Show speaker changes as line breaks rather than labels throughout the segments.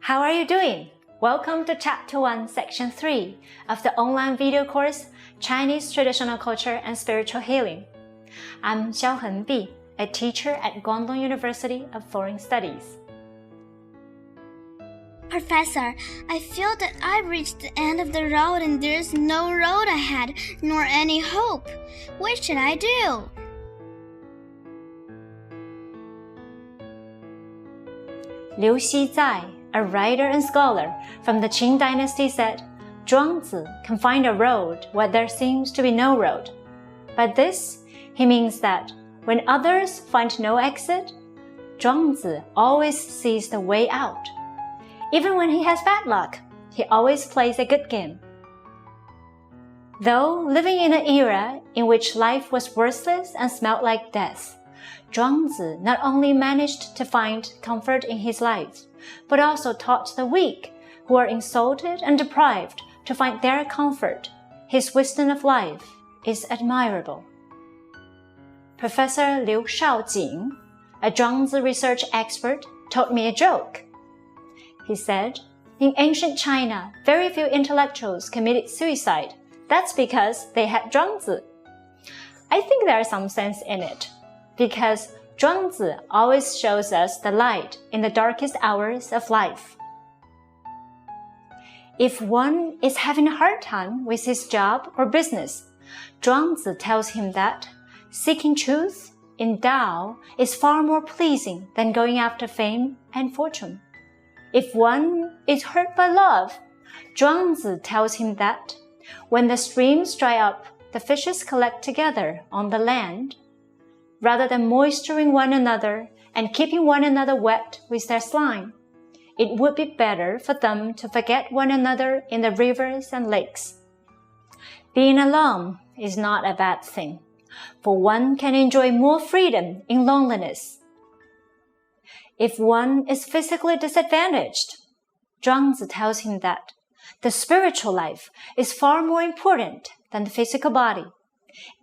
How are you doing? Welcome to Chapter 1, Section 3 of the online video course, Chinese Traditional Culture and Spiritual Healing. I'm Xiaohen Bi, a teacher at Guangdong University of Foreign Studies.
Professor, I feel that I've reached the end of the road and there's no road ahead, nor any hope. What should I do?
Liu Xizai, a writer and scholar from the Qing dynasty, said, Zhuangzi can find a road where there seems to be no road. By this, he means that when others find no exit, Zhuangzi always sees the way out. Even when he has bad luck, he always plays a good game. Though living in an era in which life was worthless and smelled like death, Zhuangzi not only managed to find comfort in his life, but also taught the weak who are insulted and deprived to find their comfort. His wisdom of life is admirable. Professor Liu Shaojing, a Zhuangzi research expert, told me a joke. He said, in ancient China, very few intellectuals committed suicide. That's because they had Zhuangzi. I think there is some sense in it, because Zhuangzi always shows us the light in the darkest hours of life. If one is having a hard time with his job or business, Zhuangzi tells him that seeking truth in Tao is far more pleasing than going after fame and fortune. If one is hurt by love, Zhuangzi tells him that when the streams dry up, the fishes collect together on the land. Rather than moisturing one another and keeping one another wet with their slime, it would be better for them to forget one another in the rivers and lakes. Being alone is not a bad thing, for one can enjoy more freedom in loneliness. If one is physically disadvantaged, Zhuangzi tells him that the spiritual life is far more important than the physical body,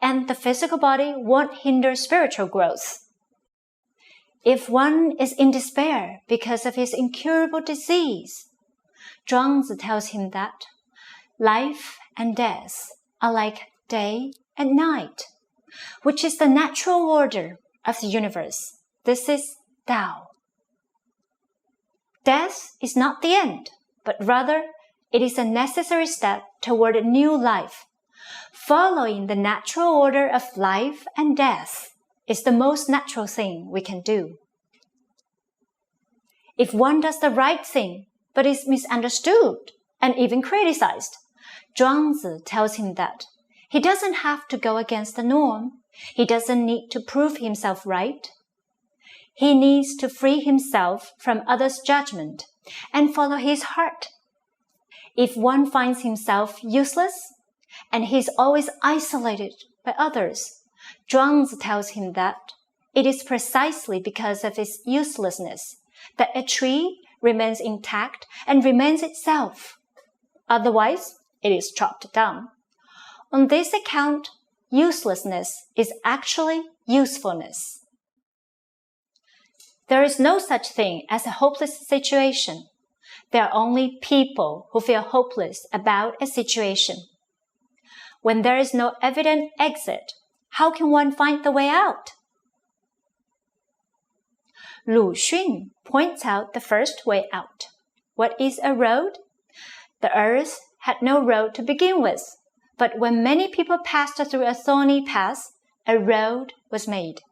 and the physical body won't hinder spiritual growth. If one is in despair because of his incurable disease, Zhuangzi tells him that life and death are like day and night, which is the natural order of the universe. This is Tao. Death is not the end, but rather it is a necessary step toward a new life. Following the natural order of life and death is the most natural thing we can do. If one does the right thing, but is misunderstood and even criticized, Zhuangzi tells him that he doesn't have to go against the norm. He doesn't need to prove himself right. He needs to free himself from others' judgment and follow his heart. If one finds himself useless, and he is always isolated by others, Zhuangzi tells him that it is precisely because of his uselessness that a tree remains intact and remains itself. Otherwise, it is chopped down. On this account, uselessness is actually usefulness. There is no such thing as a hopeless situation. There are only people who feel hopeless about a situation. When there is no evident exit, how can one find the way out? Lu Xun points out the first way out. What is a road? The earth had no road to begin with, but when many people passed through a thorny path, a road was made.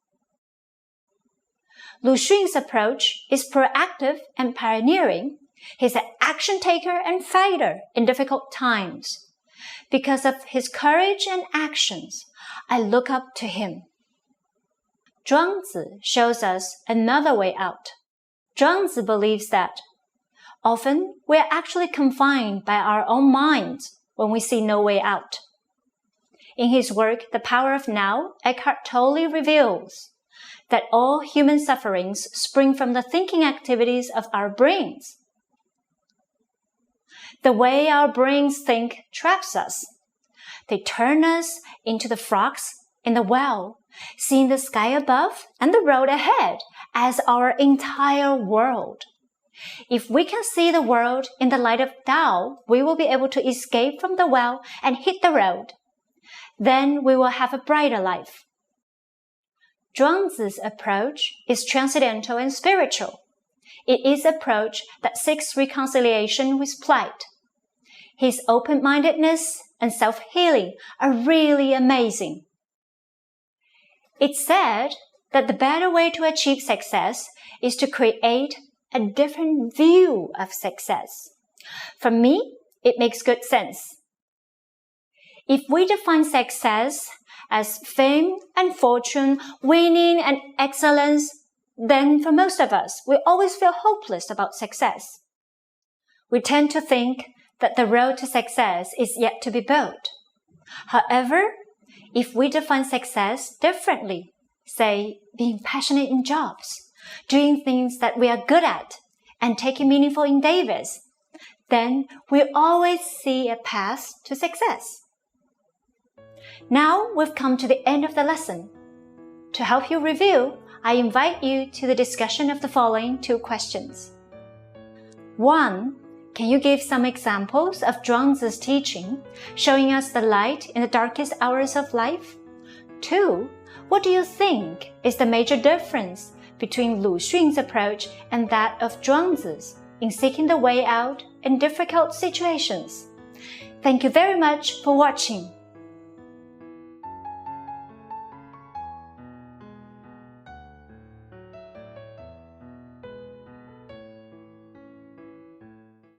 Lu Xun's approach is proactive and pioneering. He's an action taker and fighter in difficult times. Because of his courage and actions, I look up to him. Zhuangzi shows us another way out. Zhuangzi believes that often we are actually confined by our own minds when we see no way out. In his work, The Power of Now, Eckhart Tolle reveals that all human sufferings spring from the thinking activities of our brains. The way our brains think traps us. They turn us into the frogs in the well, seeing the sky above and the road ahead as our entire world. If we can see the world in the light of Tao, we will be able to escape from the well and hit the road. Then we will have a brighter life. Zhuangzi's approach is transcendental and spiritual. It is an approach that seeks reconciliation with plight. His open-mindedness and self-healing are really amazing. It's said that the better way to achieve success is to create a different view of success. For me, it makes good sense. If we define success as fame and fortune, winning and excellence, then for most of us, we always feel hopeless about success. We tend to think that the road to success is yet to be built. However, if we define success differently, say being passionate in jobs, doing things that we are good at, and taking meaningful endeavors, then we always see a path to success. Now we've come to the end of the lesson. To help you review, I invite you to the discussion of the following 2 questions. 1. Can you give some examples of Zhuangzi's teaching, showing us the light in the darkest hours of life? 2. What do you think is the major difference between Lu Xun's approach and that of Zhuangzi's in seeking the way out in difficult situations? Thank you very much for watching.